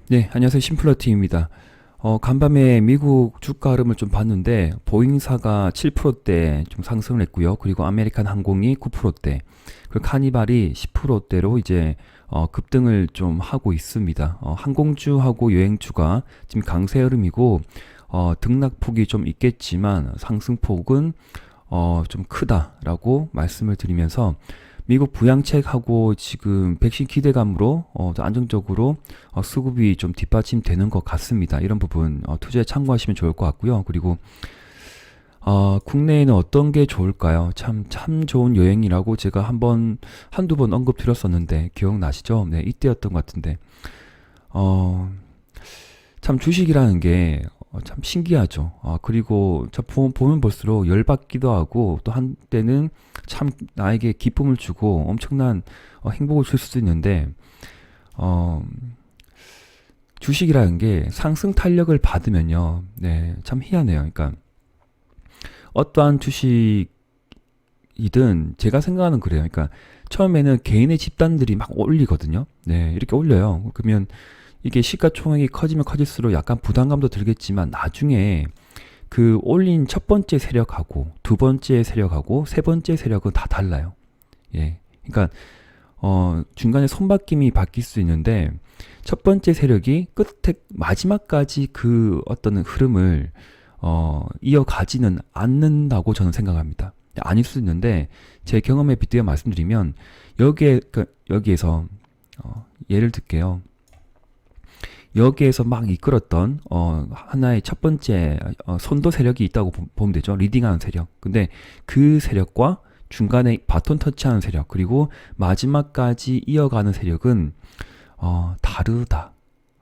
네, 안녕하세요. 심플러티입니다. 간밤에 미국 주가 흐름을 좀 봤는데, 보잉사가 7%대 좀 상승을 했고요. 그리고 아메리칸 항공이 9%대, 그리고 카니발이 10%대로 이제, 급등을 좀 하고 있습니다. 항공주하고 여행주가 지금 강세 흐름이고, 등락폭이 좀 있겠지만, 상승폭은, 좀 크다라고 말씀을 드리면서, 미국 부양책하고 지금 백신 기대감으로 좀 안정적으로 수급이 좀 뒷받침되는 것 같습니다. 이런 부분 투자에 참고하시면 좋을 것 같고요. 그리고 국내에는 어떤 게 좋을까요? 참 좋은 여행이라고 제가 한두 번 언급드렸었는데 기억나시죠? 네, 이때였던 것 같은데 어, 참 주식이라는 게 참 신기하죠. 그리고 참 보면 볼수록 열받기도 하고 또 한때는 참 나에게 기쁨을 주고 엄청난 행복을 줄 수도 있는데 어, 주식이라는 게 상승 탄력을 받으면요, 네, 참 희한해요. 그러니까 어떠한 주식이든 제가 생각하는 그래요. 그러니까 처음에는 개인의 집단들이 막 올리거든요. 네, 이렇게 올려요. 그러면 이게 시가총액이 커지면 커질수록 약간 부담감도 들겠지만 나중에 그 올린 첫 번째 세력하고 두 번째 세력하고 세 번째 세력은 다 달라요. 예. 그러니까 중간에 손바뀜이 바뀔 수 있는데 첫 번째 세력이 끝에 마지막까지 그 어떤 흐름을 이어가지는 않는다고 저는 생각합니다. 아닐 수 있는데 제 경험에 빗대어 말씀드리면 여기에서 예를 들게요. 여기에서 막 이끌었던 하나의 첫 번째 선도 세력이 있다고 보면 되죠. 리딩하는 세력. 근데 그 세력과 중간에 바톤 터치하는 세력 그리고 마지막까지 이어가는 세력은 다르다.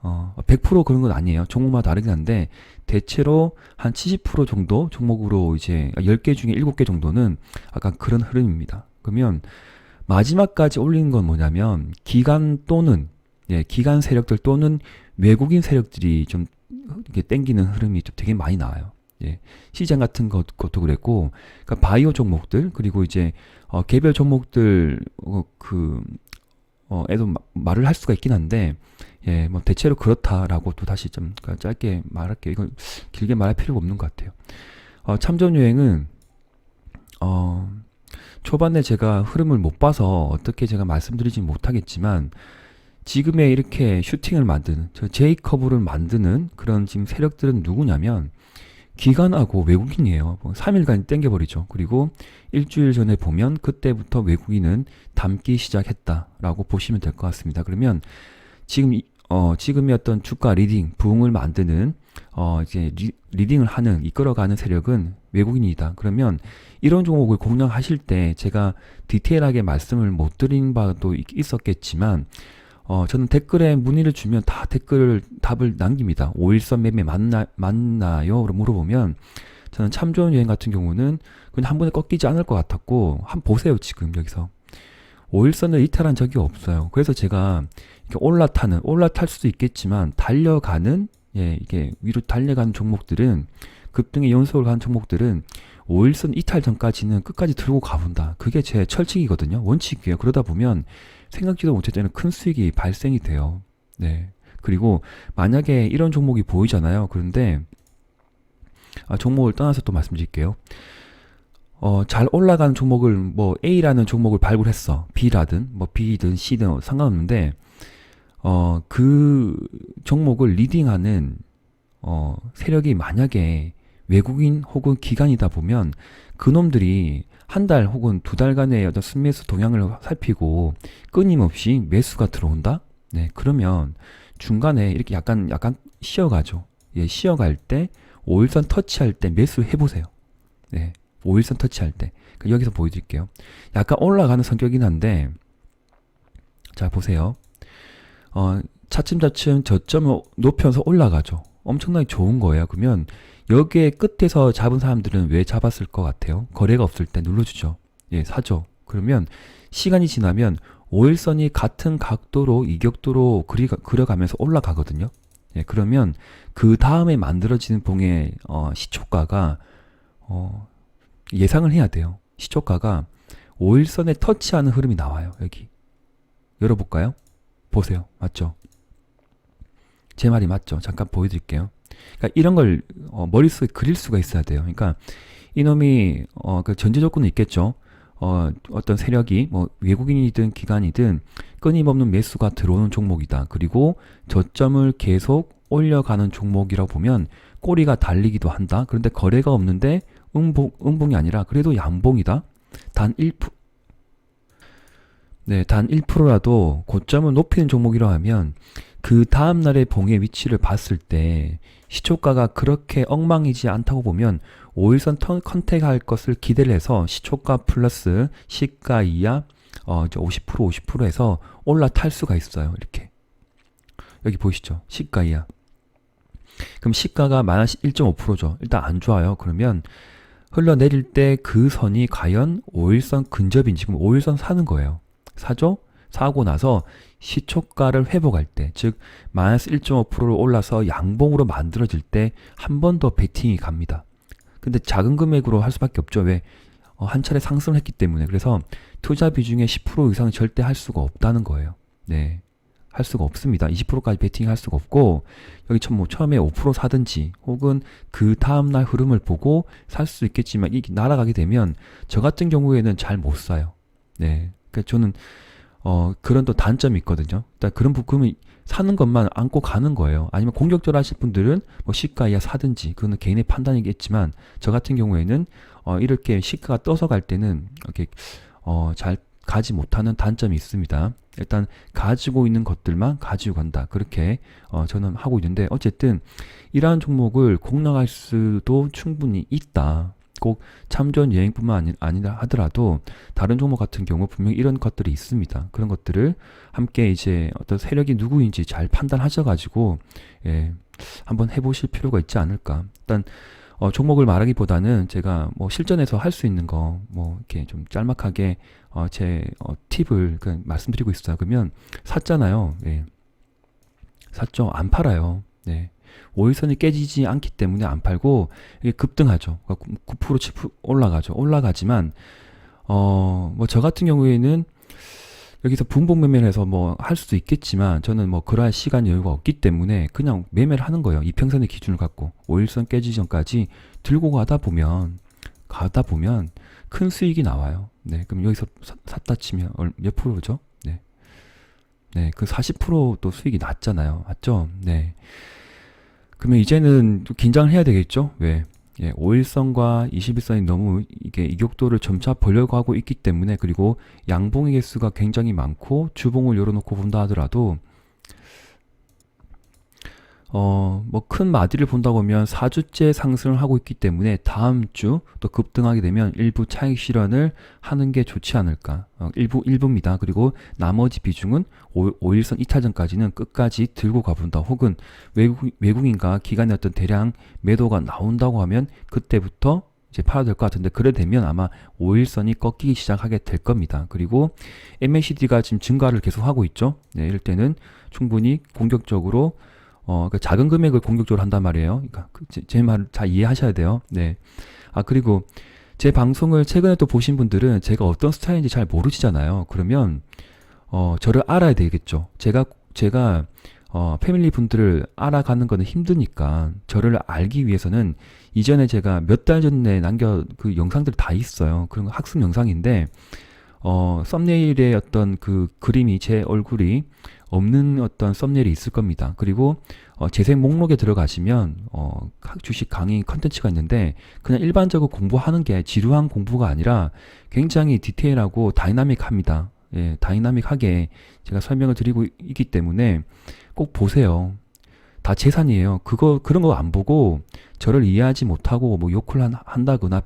100% 그런 건 아니에요. 종목마다 다르긴 한데 대체로 한 70% 정도 종목으로 이제 10개 중에 7개 정도는 약간 그런 흐름입니다. 그러면 마지막까지 올리는 건 뭐냐면 기관 또는 기관 세력들 또는 외국인 세력들이 좀 이렇게 땡기는 흐름이 좀 되게 많이 나와요. 예, 시장 같은 것도 그랬고, 그러니까 바이오 종목들 그리고 이제 개별 종목들 에도 말을 할 수가 있긴 한데, 예, 뭐 대체로 그렇다라고 또 다시 좀 그러니까 짧게 말할게요. 이건 길게 말할 필요가 없는 것 같아요. 참전 유행은 초반에 제가 흐름을 못 봐서 어떻게 제가 말씀드리진 못하겠지만 지금의 이렇게 슈팅을 만드는 저 제이커브를 만드는 그런 지금 세력들은 누구냐면 기관하고 외국인이에요. 3일간 땡겨버리죠. 그리고 일주일 전에 보면 그때부터 외국인은 담기 시작했다라고 보시면 될 것 같습니다. 그러면 지금의 어떤 주가 리딩, 부흥을 만드는 이제 리딩을 하는 이끌어가는 세력은 외국인이다. 그러면 이런 종목을 공략하실 때 제가 디테일하게 말씀을 못 드린 바도 있었겠지만 저는 댓글에 문의를 주면 다 답을 남깁니다. 5일선 매매 맞나요? 물어보면 저는 참 좋은 여행 같은 경우는 그냥 한 번에 꺾이지 않을 것 같았고 한번 보세요. 지금 여기서 5일선을 이탈한 적이 없어요. 그래서 제가 이렇게 올라탈 수도 있겠지만 달려가는 이게 위로 달려가는 종목들은 급등의 연속을 가는 종목들은 5일선 이탈 전까지는 끝까지 들고 가본다. 그게 제 철칙이거든요. 원칙이에요. 그러다 보면 생각지도 못했던 큰 수익이 발생이 돼요. 네. 그리고 만약에 이런 종목이 보이잖아요. 그런데 종목을 떠나서 또 말씀드릴게요. 잘 올라가는 종목을 뭐 A라는 종목을 발굴했어. B라든 뭐 B든 C든 상관없는데 그 종목을 리딩하는 세력이 만약에 외국인 혹은 기관이다 보면 그놈들이 한 달 혹은 두 달간의 어떤 순매수 동향을 살피고 끊임없이 매수가 들어온다? 네, 그러면 중간에 이렇게 약간 쉬어가죠. 예, 쉬어갈 때 5일선 터치할 때 매수 해보세요. 네, 5일선 터치할 때. 여기서 보여드릴게요. 약간 올라가는 성격이긴 한데, 자, 보세요. 차츰차츰 저점을 높여서 올라가죠. 엄청나게 좋은 거예요. 그러면 여기에 끝에서 잡은 사람들은 왜 잡았을 것 같아요? 거래가 없을 때 눌러주죠. 예, 사죠. 그러면 시간이 지나면 5일선이 같은 각도로 이격도로 그려가면서 올라가거든요. 예, 그러면 그 다음에 만들어지는 봉의 시초가가 예상을 해야 돼요. 시초가가 5일선에 터치하는 흐름이 나와요. 여기 열어볼까요? 보세요. 맞죠? 제 말이 맞죠? 잠깐 보여드릴게요. 그러니까 이런 걸 머릿속에 그릴 수가 있어야 돼요. 그러니까 이놈이 그 전제 조건은 있겠죠. 어떤 세력이 뭐 외국인이든 기관이든 끊임없는 매수가 들어오는 종목이다. 그리고 저점을 계속 올려가는 종목이라고 보면 꼬리가 달리기도 한다. 그런데 거래가 없는데 음봉이 아니라 그래도 양봉이다. 단 1%, 네, 단 1%라도 고점을 높이는 종목이라고 하면 그 다음날의 봉의 위치를 봤을 때 시초가가 그렇게 엉망이지 않다고 보면 5일선 컨택할 것을 기대를 해서 시초가 플러스 시가 이하 이제 50% 해서 올라탈 수가 있어요. 이렇게 여기 보이시죠? 시가 이하. 그럼 시가가 마이너스 1.5%죠. 일단 안 좋아요. 그러면 흘러내릴 때 그 선이 과연 5일선 근접인지, 그럼 5일선 사는 거예요. 사죠? 사고 나서 시초가를 회복할 때, 즉 마이너스 1.5%로 올라서 양봉으로 만들어질 때 한 번 더 베팅이 갑니다. 근데 작은 금액으로 할 수밖에 없죠. 왜? 한 차례 상승을 했기 때문에. 그래서 투자 비중의 10% 이상은 절대 할 수가 없다는 거예요. 네. 할 수가 없습니다. 20%까지 베팅할 수가 없고, 여기 처음에 5% 사든지 혹은 그 다음날 흐름을 보고 살 수 있겠지만 이게 날아가게 되면 저 같은 경우에는 잘 못 사요. 네. 그러니까 저는 그런 또 단점이 있거든요. 일단 그런 부분은 사는 것만 안고 가는 거예요. 아니면 공격적으로 하실 분들은 뭐 시가 이하 사든지, 그거는 개인의 판단이겠지만 저 같은 경우에는 이렇게 시가가 떠서 갈 때는 이렇게 잘 가지 못하는 단점이 있습니다. 일단 가지고 있는 것들만 가지고 간다. 그렇게 저는 하고 있는데, 어쨌든 이러한 종목을 공략할 수도 충분히 있다. 꼭 참전 여행뿐만 아니라 하더라도 다른 종목 같은 경우 분명히 이런 것들이 있습니다. 그런 것들을 함께 이제 어떤 세력이 누구인지 잘 판단하셔가지고 한번 해보실 필요가 있지 않을까. 일단 종목을 말하기보다는 제가 뭐 실전에서 할 수 있는 거 뭐 이렇게 좀 짤막하게 제 팁을 말씀드리고 있어요. 그러면 샀잖아요. 예. 샀죠. 안 팔아요. 네. 5일선이 깨지지 않기 때문에 안 팔고 이게 급등하죠. 9% 7% 올라가죠. 올라가지만 뭐 저 같은 경우에는 여기서 분봉 매매를 해서 뭐 할 수도 있겠지만 저는 뭐 그러할 시간 여유가 없기 때문에 그냥 매매를 하는 거예요. 이평선의 기준을 갖고 5일선 깨지기 전까지 들고 가다 보면 큰 수익이 나와요. 네, 그럼 여기서 샀다 치면 몇 프로죠? 네, 네, 그 40%또 수익이 났잖아요. 맞죠? 네. 그러면 이제는 또 긴장을 해야 되겠죠? 왜? 5일선과 21선이 너무 이게 이격도를 점차 보려고 하고 있기 때문에, 그리고 양봉의 개수가 굉장히 많고 주봉을 열어놓고 본다 하더라도 뭐 큰 마디를 본다고 하면 4주째 상승을 하고 있기 때문에 다음 주 또 급등하게 되면 일부 차익 실현을 하는 게 좋지 않을까. 일부입니다. 그리고 나머지 비중은 5일선 이탈전까지는 끝까지 들고 가본다. 혹은 외국인과 기관의 어떤 대량 매도가 나온다고 하면 그때부터 이제 팔아야 될 것 같은데, 그래 되면 아마 5일선이 꺾이기 시작하게 될 겁니다. 그리고 MACD가 지금 증가를 계속 하고 있죠. 네, 이럴 때는 충분히 공격적으로 그러니까 작은 금액을 공격적으로 한단 말이에요. 그러니까 제 말을 잘 이해하셔야 돼요. 네. 그리고 제 방송을 최근에 또 보신 분들은 제가 어떤 스타일인지 잘 모르시잖아요. 그러면 저를 알아야 되겠죠. 제가 패밀리 분들을 알아가는 거는 힘드니까 저를 알기 위해서는 이전에 제가 몇 달 전에 그 영상들이 다 있어요. 그런 거 학습 영상인데 썸네일의 어떤 그 그림이 제 얼굴이 없는 어떤 썸네일이 있을 겁니다. 그리고 재생 목록에 들어가시면 주식 강의 컨텐츠가 있는데, 그냥 일반적으로 공부하는 게 지루한 공부가 아니라 굉장히 디테일하고 다이나믹합니다. 예, 다이나믹하게 제가 설명을 드리고 있기 때문에 꼭 보세요. 다 재산이에요. 그런 거 안 보고 저를 이해하지 못하고 뭐 욕을 한다거나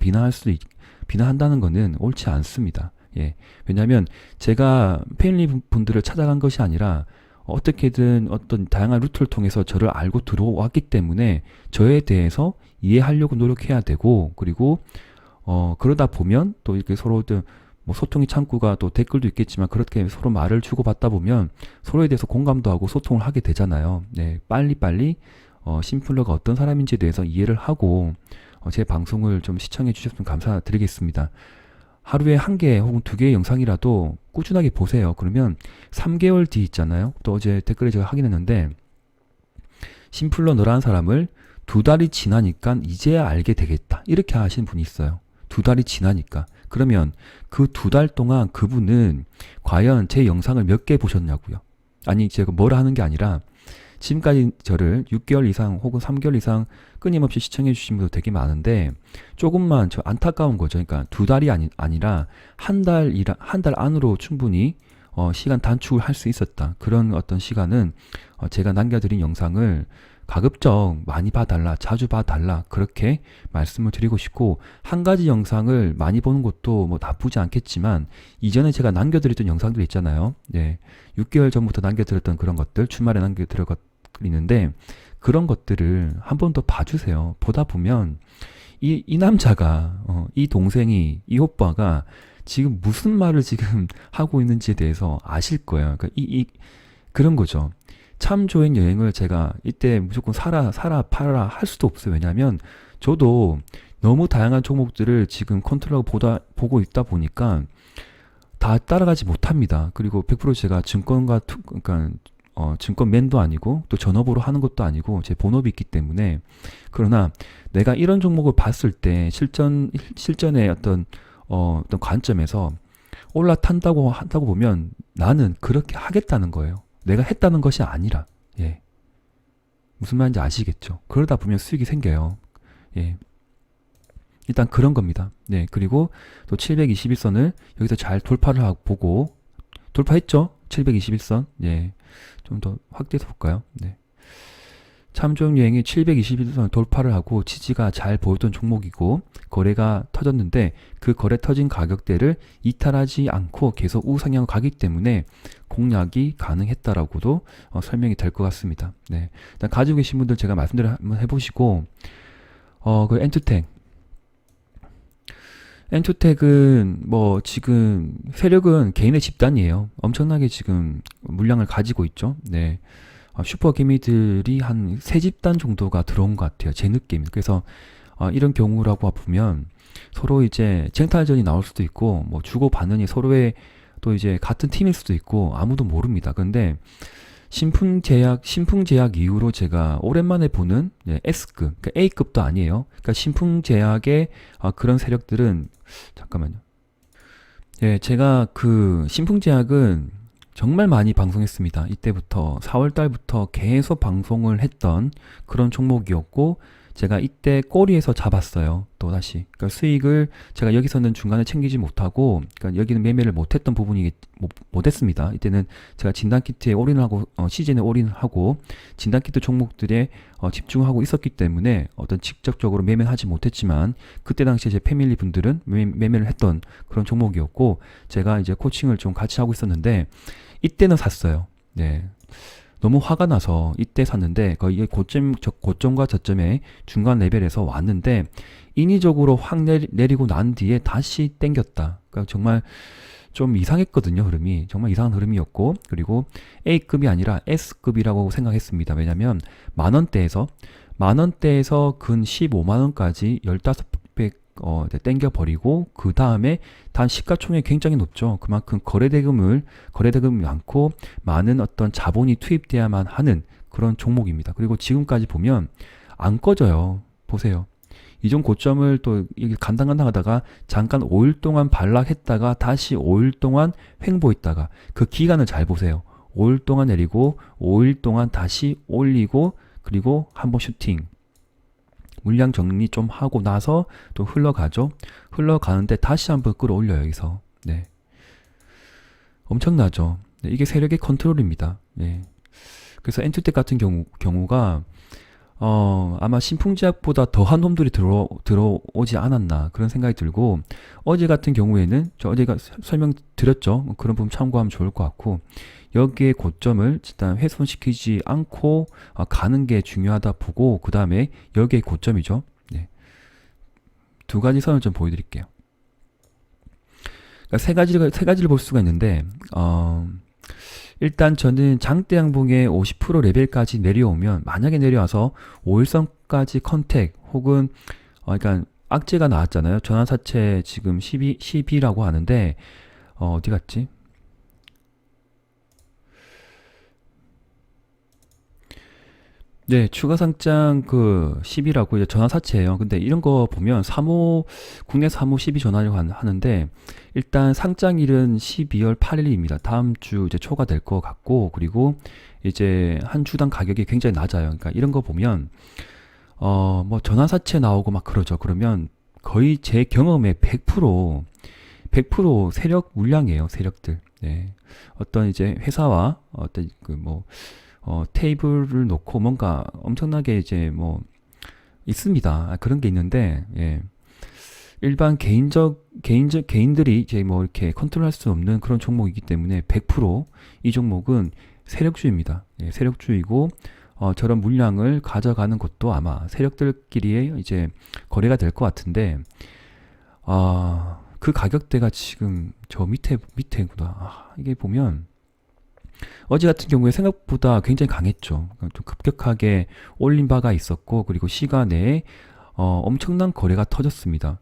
비난한다는 거는 옳지 않습니다. 예. 왜냐하면 제가 패밀리 분들을 찾아간 것이 아니라 어떻게든 어떤 다양한 루트를 통해서 저를 알고 들어왔기 때문에 저에 대해서 이해하려고 노력해야 되고, 그리고 그러다 보면 또 이렇게 서로 뭐 소통의 창구가 또 댓글도 있겠지만 그렇게 서로 말을 주고받다 보면 서로에 대해서 공감도 하고 소통을 하게 되잖아요. 네, 빨리빨리 심플러가 어떤 사람인지에 대해서 이해를 하고 제 방송을 좀 시청해 주셨으면 감사드리겠습니다. 하루에 1개 혹은 2개의 영상이라도 꾸준하게 보세요. 그러면 3개월 뒤 있잖아요. 또 어제 댓글에 제가 확인했는데 심플러 너라는 사람을 2달이 지나니까 이제야 알게 되겠다. 이렇게 하신 분이 있어요. 2달이 지나니까. 그러면 그 2달 동안 그분은 과연 제 영상을 몇 개 보셨냐고요. 아니, 제가 뭐라 하는 게 아니라 지금까지 저를 6개월 이상 혹은 3개월 이상 끊임없이 시청해 주신 분도 되게 많은데 조금만 저 안타까운 거죠. 그러니까 2달이 아니라 한 달 안으로 충분히 시간 단축을 할 수 있었다. 그런 어떤 시간은 제가 남겨드린 영상을 가급적 많이 봐달라, 자주 봐달라, 그렇게 말씀을 드리고 싶고, 한 가지 영상을 많이 보는 것도 뭐 나쁘지 않겠지만, 이전에 제가 남겨드렸던 영상들 있잖아요. 네. 6개월 전부터 남겨드렸던 그런 것들, 주말에 남겨드리는데, 그런 것들을 한 번 더 봐주세요. 보다 보면, 이 남자가, 이 동생이, 이 오빠가 지금 무슨 말을 지금 하고 있는지에 대해서 아실 거예요. 그러니까 그런 거죠. 참 조행 여행을 제가 이때 무조건 사라 팔아라 할 수도 없어요. 왜냐하면 저도 너무 다양한 종목들을 지금 컨트롤하고 보고 있다 보니까 다 따라가지 못합니다. 그리고 100% 제가 그러니까 증권맨도 아니고 또 전업으로 하는 것도 아니고 제 본업이 있기 때문에, 그러나 내가 이런 종목을 봤을 때 실전의 어떤 관점에서 올라탄다고 한다고 보면 나는 그렇게 하겠다는 거예요. 내가 했다는 것이 아니라. 예. 무슨 말인지 아시겠죠? 그러다 보면 수익이 생겨요. 예. 일단 그런 겁니다. 네. 그리고 또 721선을 여기서 잘 돌파를 하고 보고, 돌파했죠? 721선. 예. 좀 더 확대해서 볼까요? 네. 참조용 여행이 721선 돌파를 하고 지지가 잘 보였던 종목이고, 거래가 터졌는데 그 거래 터진 가격대를 이탈하지 않고 계속 우상향 가기 때문에 공략이 가능했다라고도 설명이 될 것 같습니다. 네. 일단 가지고 계신 분들 제가 말씀대로 한번 해보시고, 그 엔투텍은 뭐 지금 세력은 개인의 집단이에요. 엄청나게 지금 물량을 가지고 있죠. 네. 슈퍼 개미들이 한 3집단 정도가 들어온 것 같아요. 제 느낌. 그래서 이런 경우라고 보면 서로 이제 쟁탈전이 나올 수도 있고, 뭐 주고받느니 서로의 또 이제 같은 팀일 수도 있고 아무도 모릅니다. 근데 신풍제약 이후로 제가 오랜만에 보는 S급, 그러니까 A급도 아니에요. 그러니까 신풍제약의 그런 세력들은, 잠깐만요. 예, 제가 그 신풍제약은 정말 많이 방송했습니다. 이때부터 4월 달부터 계속 방송을 했던 그런 종목이었고, 제가 이때 꼬리에서 잡았어요. 또 다시. 그러니까 수익을 제가 여기서는 중간에 챙기지 못하고, 그러니까 여기는 매매를 못했던 부분이 못했습니다. 이때는 제가 진단키트에 올인하고 시즌에 올인하고 진단키트 종목들에 집중하고 있었기 때문에 어떤 직접적으로 매매는 하지 못했지만, 그때 당시에 제 패밀리 분들은 매매를 했던 그런 종목이었고, 제가 이제 코칭을 좀 같이 하고 있었는데 이때는 샀어요. 네. 너무 화가 나서 이때 샀는데 거의 고점과 저점의 중간 레벨에서 왔는데 인위적으로 확 내리고 난 뒤에 다시 땡겼다. 그러니까 정말 좀 이상했거든요. 흐름이. 정말 이상한 흐름이었고, 그리고 A급이 아니라 S급이라고 생각했습니다. 왜냐면 만원대에서 근 15만원까지 15배 땡겨버리고, 그 다음에 단 시가총액이 굉장히 높죠. 그만큼 거래대금이 많고 많은 어떤 자본이 투입돼야만 하는 그런 종목입니다. 그리고 지금까지 보면 안 꺼져요. 보세요. 이전 고점을 또 간당간당 하다가 잠깐 5일 동안 반락했다가 다시 5일 동안 횡보했다가, 그 기간을 잘 보세요. 5일 동안 내리고 5일 동안 다시 올리고, 그리고 한번 슈팅. 물량 정리 좀 하고 나서 또 흘러가죠. 흘러가는데 다시 한번 끌어올려요. 여기서. 네. 엄청나죠. 네, 이게 세력의 컨트롤입니다. 네. 그래서 엔투텍 같은 경우가 아마 신풍제약보다 더한 놈들이 들어오지 않았나, 그런 생각이 들고, 어제 같은 경우에는 저 어제가 설명드렸죠. 그런 부분 참고하면 좋을 것 같고, 여기에 고점을 일단 훼손시키지 않고 가는 게 중요하다 보고, 그 다음에 여기에 고점이죠. 네. 두 가지 선을 좀 보여드릴게요. 그러니까 세 가지를 볼 수가 있는데, 일단 저는 장대 양봉의 50% 레벨까지 내려오면, 만약에 내려와서 5일선까지 컨택 혹은 그러니까 악재가 나왔잖아요. 전환사채 지금 12라고 하는데 어디 갔지? 네, 추가 상장 그 10이라고 이제 전화 사채예요. 근데 이런 거 보면 국내 사무 10이 전화를 하는데 일단 상장일은 12월 8일입니다. 다음 주 이제 초가 될 것 같고 그리고 이제 한 주당 가격이 굉장히 낮아요. 그러니까 이런 거 보면 뭐 전화 사채 나오고 막 그러죠. 그러면 거의 제 경험의 100% 세력 물량이에요. 세력들. 네. 어떤 이제 회사와 어떤 그뭐 테이블을 놓고 뭔가 엄청나게 이제 뭐 있습니다. 그런 게 있는데, 예. 일반 개인들이 이제 뭐 이렇게 컨트롤할 수 없는 그런 종목이기 때문에 100%이 종목은 세력주입니다. 예, 세력주이고, 저런 물량을 가져가는 것도 아마 세력들끼리의 이제 거래가 될 것 같은데, 그 가격대가 지금 저 밑에구나. 이게 보면, 어제 같은 경우에 생각보다 굉장히 강했죠. 그러니까 좀 급격하게 올린 바가 있었고, 그리고 시간에 엄청난 거래가 터졌습니다.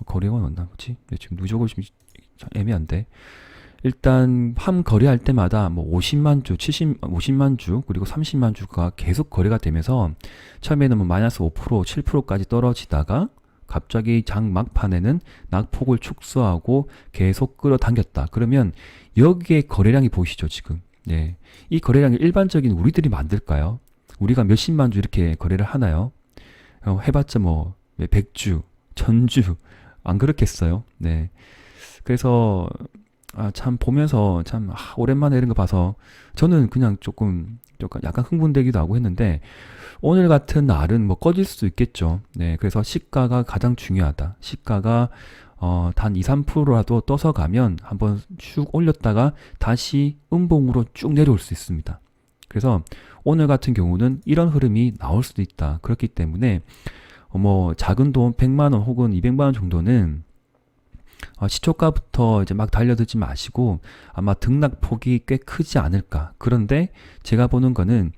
거래가 왔나 보지? 네, 지금 누적을 좀 애매한데. 일단 한 거래할 때마다 뭐 50만 주, 50만 주, 그리고 30만 주가 계속 거래가 되면서 처음에는 뭐 마이너스 5%, 7%까지 떨어지다가 갑자기 장 막판에는 낙폭을 축소하고 계속 끌어당겼다. 그러면 여기에 거래량이 보이시죠, 지금? 네. 이 거래량이 일반적인 우리들이 만들까요? 우리가 몇십만 주 이렇게 거래를 하나요? 해봤자 뭐 100주, 1000주 안 그렇겠어요? 네. 그래서 참 보면서 참 오랜만에 이런 거 봐서 저는 그냥 조금 약간 흥분되기도 하고 했는데 오늘 같은 날은 뭐 꺼질 수도 있겠죠. 네, 그래서 시가가 가장 중요하다. 시가가 단 2, 3%라도 떠서 가면 한번 쭉 올렸다가 다시 음봉으로 쭉 내려올 수 있습니다. 그래서 오늘 같은 경우는 이런 흐름이 나올 수도 있다. 그렇기 때문에 뭐 작은 돈 100만 원 혹은 200만 원 정도는 시초가부터 이제 막 달려들지 마시고 아마 등락폭이 꽤 크지 않을까. 그런데 제가 보는 거는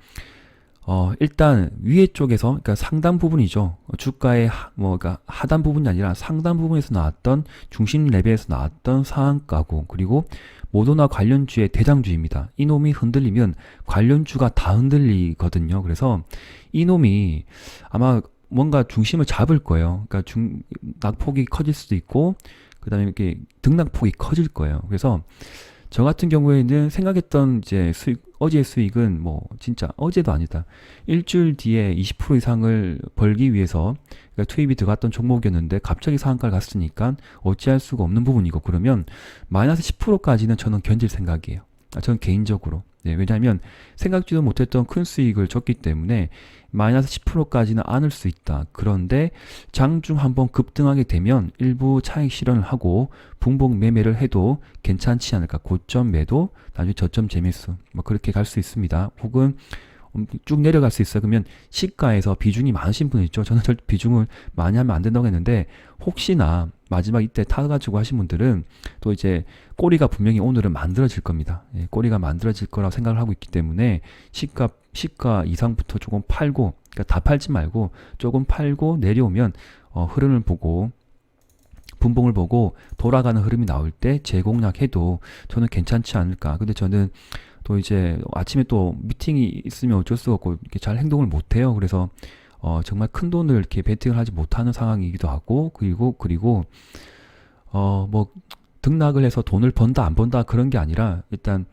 일단 위에 쪽에서 그러니까 상단 부분이죠. 주가의 그러니까 하단 부분이 아니라 상단 부분에서 나왔던 중심 레벨에서 나왔던 상한가고 그리고 모더나 관련주의 대장주입니다. 이놈이 흔들리면 관련주가 다 흔들리거든요. 그래서 이놈이 아마 뭔가 중심을 잡을 거예요. 그러니까 낙폭이 커질 수도 있고 그다음에 이렇게 등락폭이 커질 거예요. 그래서 저 같은 경우에는 생각했던 이제 어제의 수익은 뭐 진짜 어제도 아니다. 일주일 뒤에 20% 이상을 벌기 위해서 그러니까 투입이 들어갔던 종목이었는데 갑자기 상한가를 갔으니까 어찌할 수가 없는 부분이고 그러면 마이너스 10%까지는 저는 견딜 생각이에요. 저는 개인적으로. 네, 왜냐하면 생각지도 못했던 큰 수익을 줬기 때문에 마이너스 10%까지는 안을 수 있다. 그런데 장중 한번 급등하게 되면 일부 차익 실현을 하고 붕봉 매매를 해도 괜찮지 않을까. 고점 매도, 나중에 저점 재매수 뭐 그렇게 갈 수 있습니다. 혹은 쭉 내려갈 수 있어요. 그러면 시가에서 비중이 많으신 분 있죠. 저는 절 비중을 많이 하면 안 된다고 했는데 혹시나 마지막 이때 타가지고 하신 분들은 또 이제 꼬리가 분명히 오늘은 만들어질 겁니다. 예, 꼬리가 만들어질 거라고 생각을 하고 있기 때문에 시가 이상부터 조금 팔고 그러니까 다 팔지 말고 조금 팔고 내려오면 흐름을 보고 분봉을 보고 돌아가는 흐름이 나올 때 재공략해도 저는 괜찮지 않을까. 근데 저는 또 이제 아침에 또 미팅이 있으면 어쩔 수가 없고 이렇게 잘 행동을 못 해요. 그래서 정말 큰 돈을 이렇게 베팅을 하지 못하는 상황이기도 하고 그리고 뭐 등락을 해서 돈을 번다 안 번다 그런 게 아니라 일단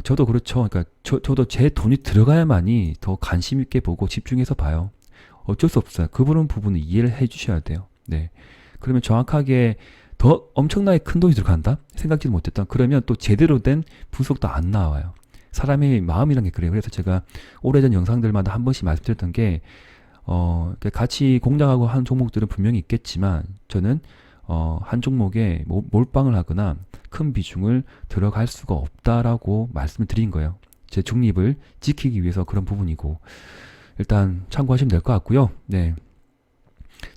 저도 그렇죠. 그러니까 저도 제 돈이 들어가야만이 더 관심 있게 보고 집중해서 봐요. 어쩔 수 없어요. 그 부분은 이해를 해 주셔야 돼요. 네. 그러면 정확하게 더 엄청나게 큰 돈이 들어간다? 생각지도 못했던. 그러면 또 제대로 된 분석도 안 나와요. 사람의 마음이란 게 그래요. 그래서 제가 오래전 영상들마다 한 번씩 말씀드렸던 게, 같이 공략하고 한 종목들은 분명히 있겠지만, 저는, 한 종목에 몰빵을 하거나 큰 비중을 들어갈 수가 없다라고 말씀을 드린 거예요. 제 중립을 지키기 위해서 그런 부분이고, 일단 참고하시면 될 것 같고요. 네.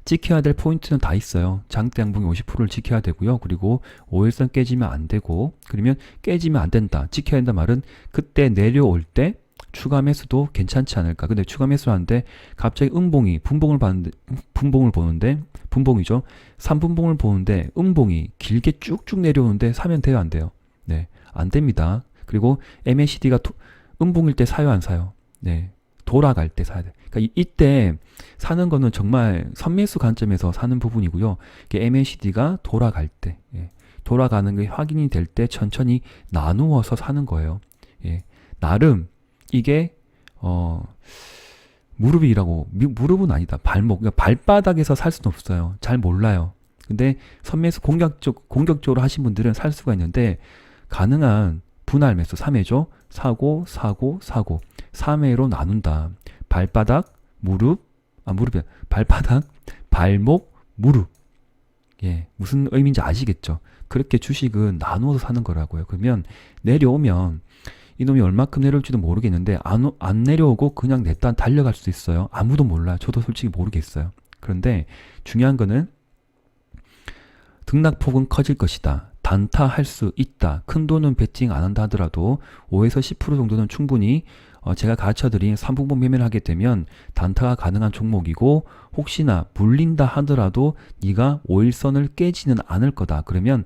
지켜야 될 포인트는 다 있어요. 장대 양봉이 50%를 지켜야 되고요. 그리고 5일선 깨지면 안 되고, 그러면 깨지면 안 된다. 지켜야 된다 말은 그때 내려올 때 추가 매수도 괜찮지 않을까. 근데 추가 매수 하는데 갑자기 분봉을 보는데, 분봉이죠. 3분봉을 보는데 음봉이 길게 쭉쭉 내려오는데 사면 돼요, 안 돼요? 네, 안 됩니다. 그리고 MACD가 음봉일 때 사요, 안 사요? 네. 돌아갈 때 사야 돼. 그러니까 이때 사는 거는 정말 선매수 관점에서 사는 부분이고요. MACD가 돌아갈 때, 예. 돌아가는 게 확인이 될 때 천천히 나누어서 사는 거예요. 예. 나름 이게 무릎은 아니다. 발목, 그러니까 발바닥에서 살 수는 없어요. 잘 몰라요. 근데 선매수 공격적으로 하신 분들은 살 수가 있는데, 가능한 분할 매수 3회죠. 사고, 3회로 나눈다. 발바닥, 발바닥, 발목, 무릎. 예, 무슨 의미인지 아시겠죠? 그렇게 주식은 나누어서 사는 거라고요. 그러면 내려오면 이놈이 얼마큼 내려올지도 모르겠는데 안 내려오고 그냥 냈다 달려갈 수도 있어요. 아무도 몰라요. 저도 솔직히 모르겠어요. 그런데 중요한 거는 등락폭은 커질 것이다. 단타할 수 있다. 큰 돈은 베팅 안 한다 하더라도 5에서 10% 정도는 충분히 제가 가르쳐드린 3분봉 매매를 하게 되면 단타가 가능한 종목이고, 혹시나 물린다 하더라도 네가 5일선을 깨지는 않을 거다. 그러면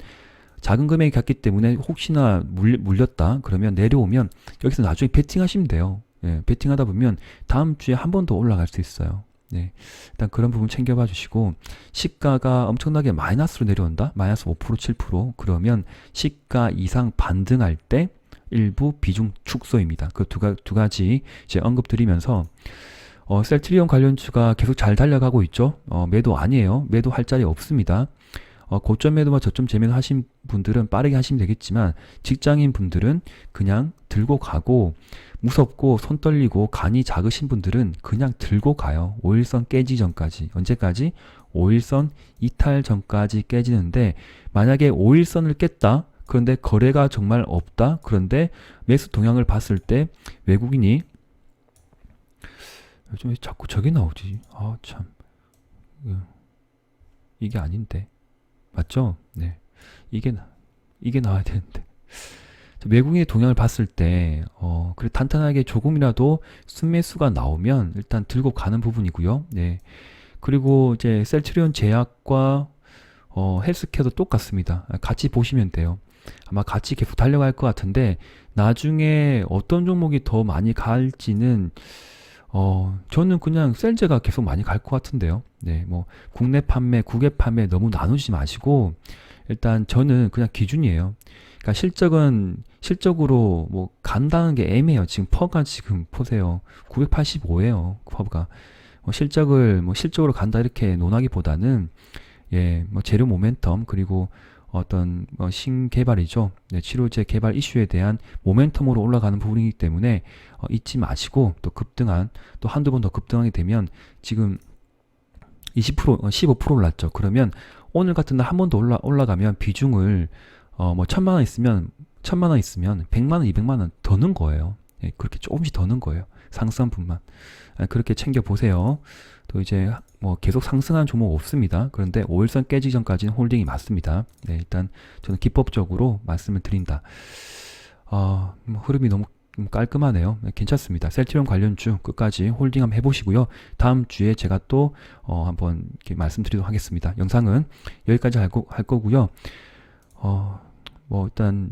작은 금액이 갔기 때문에 혹시나 물렸다 그러면 내려오면 여기서 나중에 베팅하시면 돼요. 예, 베팅하다 보면 다음 주에 한 번 더 올라갈 수 있어요. 네, 일단 그런 부분 챙겨봐 주시고, 시가가 엄청나게 마이너스로 내려온다? 마이너스 5%, 7%? 그러면 시가 이상 반등할 때 일부 비중 축소입니다. 그 두 가지 이제 언급드리면서, 셀트리온 관련주가 계속 잘 달려가고 있죠. 매도 아니에요. 매도할 자리 없습니다. 고점 매도와 저점 재매도 하신 분들은 빠르게 하시면 되겠지만, 직장인 분들은 그냥 들고 가고, 무섭고 손 떨리고 간이 작으신 분들은 그냥 들고 가요. 5일선 깨지기 전까지. 언제까지? 5일선 이탈 전까지 깨지는데, 만약에 5일선을 깼다? 그런데 거래가 정말 없다? 그런데 매수 동향을 봤을 때 외국인이, 요즘 왜 자꾸 저게 나오지? 아, 참. 이게 아닌데. 맞죠? 네. 이게 나와야 되는데. 외국인의 동향을 봤을 때, 그래 탄탄하게 조금이라도 순매수가 나오면 일단 들고 가는 부분이고요. 네. 그리고 이제 셀트리온 제약과 헬스케어도 똑같습니다. 같이 보시면 돼요. 아마 같이 계속 달려갈 것 같은데, 나중에 어떤 종목이 더 많이 갈지는, 저는 그냥 셀제가 계속 많이 갈 것 같은데요. 네, 뭐, 국내 판매, 국외 판매 너무 나누지 마시고, 일단 저는 그냥 기준이에요. 그러니까 실적으로 뭐, 간다는 게 애매해요. 지금 퍼가 지금 보세요. 985예요. 퍼가. 실적으로 간다 이렇게 논하기보다는, 예, 뭐, 재료 모멘텀, 그리고 어떤 신개발이죠. 네, 치료제 개발 이슈에 대한 모멘텀으로 올라가는 부분이기 때문에 잊지 마시고, 또 한두 번 더 급등하게 되면 지금 20%, 15% 올랐죠. 그러면 오늘 같은 날 한 번 더 올라가면 비중을 뭐 1,000만 원 있으면 100만 원, 200만 원 더 넣은 거예요. 예, 그렇게 조금씩 더 넣은 거예요. 상승분만. 그렇게 챙겨 보세요. 또 이제 뭐 계속 상승한 종목 없습니다. 그런데 5일선 깨지기 전까지는 홀딩이 맞습니다. 네, 일단 저는 기법적으로 말씀을 드린다. 흐름이 너무 깔끔하네요. 네, 괜찮습니다. 셀트리온 관련주 끝까지 홀딩 한번 해보시고요. 다음 주에 제가 또 한번 이렇게 말씀드리도록 하겠습니다. 영상은 여기까지 할 거고요. 뭐 일단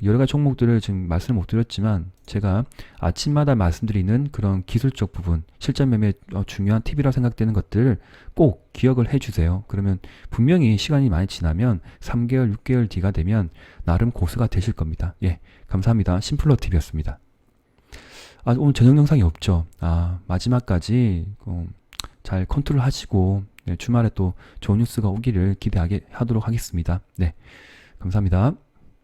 여러 가지 종목들을 지금 말씀을 못 드렸지만, 제가 아침마다 말씀드리는 그런 기술적 부분, 실전 매매 중요한 팁이라 생각되는 것들을 꼭 기억을 해주세요. 그러면 분명히 시간이 많이 지나면 3개월, 6개월 뒤가 되면 나름 고수가 되실 겁니다. 예, 감사합니다. 심플러 팁이었습니다. 오늘 저녁 영상이 없죠. 마지막까지 잘 컨트롤 하시고, 네, 주말에 또 좋은 뉴스가 오기를 기대하도록 하겠습니다. 네, 감사합니다.